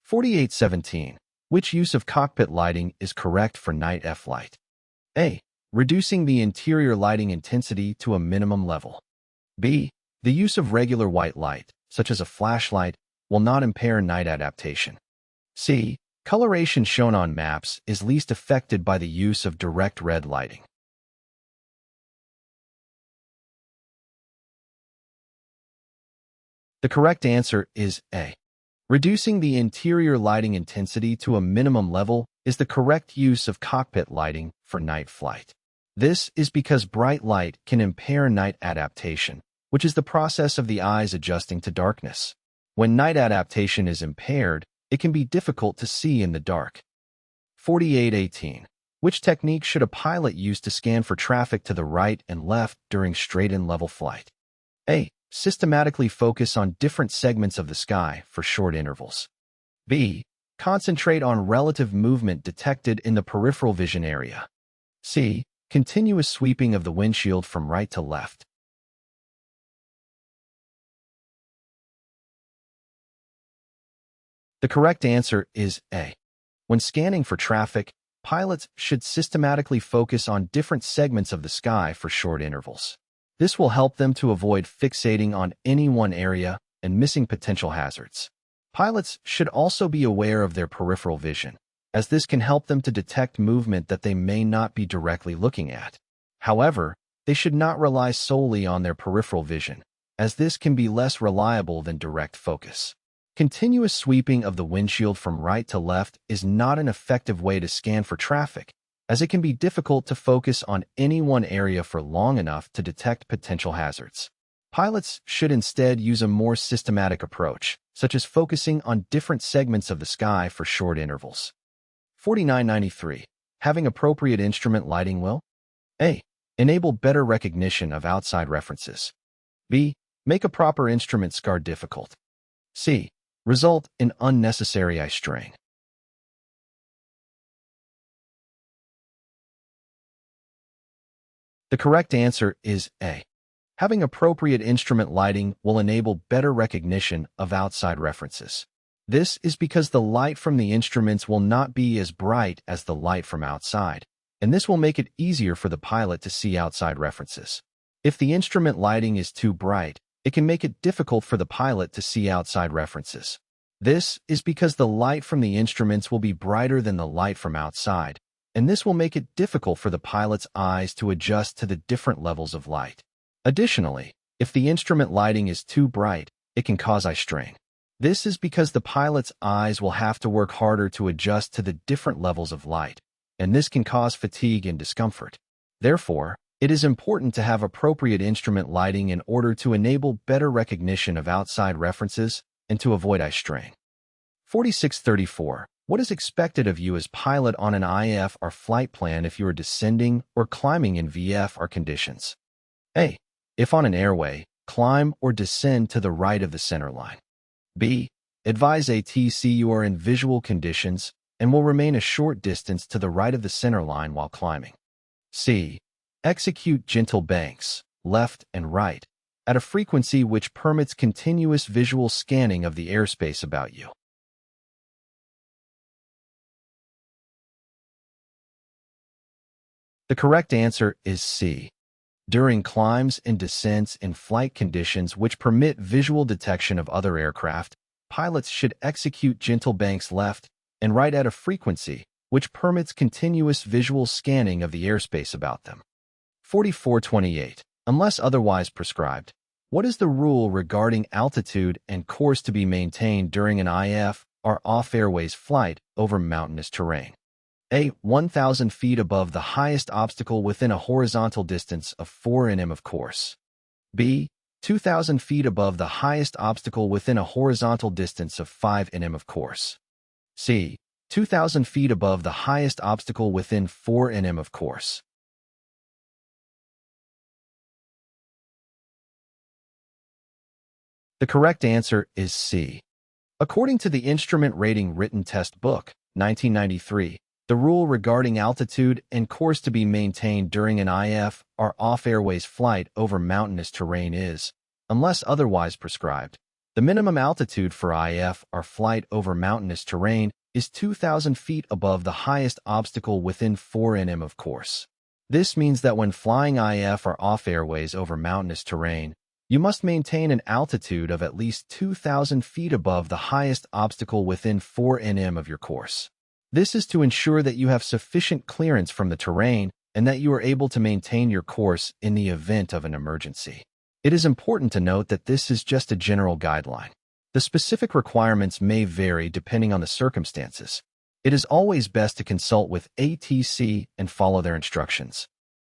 Q4817. Which use of cockpit lighting is correct for night flight? A. Reducing the interior lighting intensity to a minimum level. B. The use of regular white light, such as a flashlight, will not impair night adaptation. C. Coloration shown on maps is least affected by the use of direct red lighting. The correct answer is A. Reducing the interior lighting intensity to a minimum level is the correct use of cockpit lighting for night flight. This is because bright light can impair night adaptation, which is the process of the eyes adjusting to darkness. When night adaptation is impaired, it can be difficult to see in the dark. 4818. Which technique should a pilot use to scan for traffic to the right and left during straight and level flight? A. Systematically focus on different segments of the sky for short intervals. B. Concentrate on relative movement detected in the peripheral vision area. C. Continuous sweeping of the windshield from right to left. The correct answer is A. When scanning for traffic, pilots should systematically focus on different segments of the sky for short intervals. This will help them to avoid fixating on any one area and missing potential hazards. Pilots should also be aware of their peripheral vision, as this can help them to detect movement that they may not be directly looking at. However, they should not rely solely on their peripheral vision, as this can be less reliable than direct focus. Continuous sweeping of the windshield from right to left is not an effective way to scan for traffic, as it can be difficult to focus on any one area for long enough to detect potential hazards. Pilots should instead use a more systematic approach, such as focusing on different segments of the sky for short intervals. 4993. Having appropriate instrument lighting will A. Enable better recognition of outside references. B. Make a proper instrument SCAR difficult. C. Result in unnecessary eye strain. The correct answer is A. Having appropriate instrument lighting will enable better recognition of outside references. This is because the light from the instruments will not be as bright as the light from outside, and this will make it easier for the pilot to see outside references. If the instrument lighting is too bright, it can make it difficult for the pilot to see outside references. This is because the light from the instruments will be brighter than the light from outside, and this will make it difficult for the pilot's eyes to adjust to the different levels of light. Additionally, if the instrument lighting is too bright, it can cause eye strain. This is because the pilot's eyes will have to work harder to adjust to the different levels of light, and this can cause fatigue and discomfort. Therefore, it is important to have appropriate instrument lighting in order to enable better recognition of outside references and to avoid eye strain. 4634. What is expected of you as pilot on an IF or flight plan if you are descending or climbing in VFR conditions? A. If on an airway, climb or descend to the right of the center line. B. Advise ATC you are in visual conditions and will remain a short distance to the right of the center line while climbing. C. Execute gentle banks, left and right, at a frequency which permits continuous visual scanning of the airspace about you. The correct answer is C. During climbs and descents in flight conditions which permit visual detection of other aircraft, pilots should execute gentle banks left and right at a frequency which permits continuous visual scanning of the airspace about them. 4428. Unless otherwise prescribed, what is the rule regarding altitude and course to be maintained during an IF or off-airways flight over mountainous terrain? A. 1,000 feet above the highest obstacle within a horizontal distance of 4 nm of course. B. 2,000 feet above the highest obstacle within a horizontal distance of 5 nm of course. C. 2,000 feet above the highest obstacle within 4 nm of course. The correct answer is C. According to the Instrument Rating Written Test Book, 1993, the rule regarding altitude and course to be maintained during an IF or off-airways flight over mountainous terrain is, unless otherwise prescribed, The minimum altitude for IF, or flight over mountainous terrain, is 2,000 feet above the highest obstacle within 4 nm of course. This means that when flying IF or off-airways over mountainous terrain, you must maintain an altitude of at least 2,000 feet above the highest obstacle within 4 nm of your course. This is to ensure that you have sufficient clearance from the terrain and that you are able to maintain your course in the event of an emergency. It is important to note that this is just a general guideline. The specific requirements may vary depending on the circumstances. It is always best to consult with ATC and follow their instructions.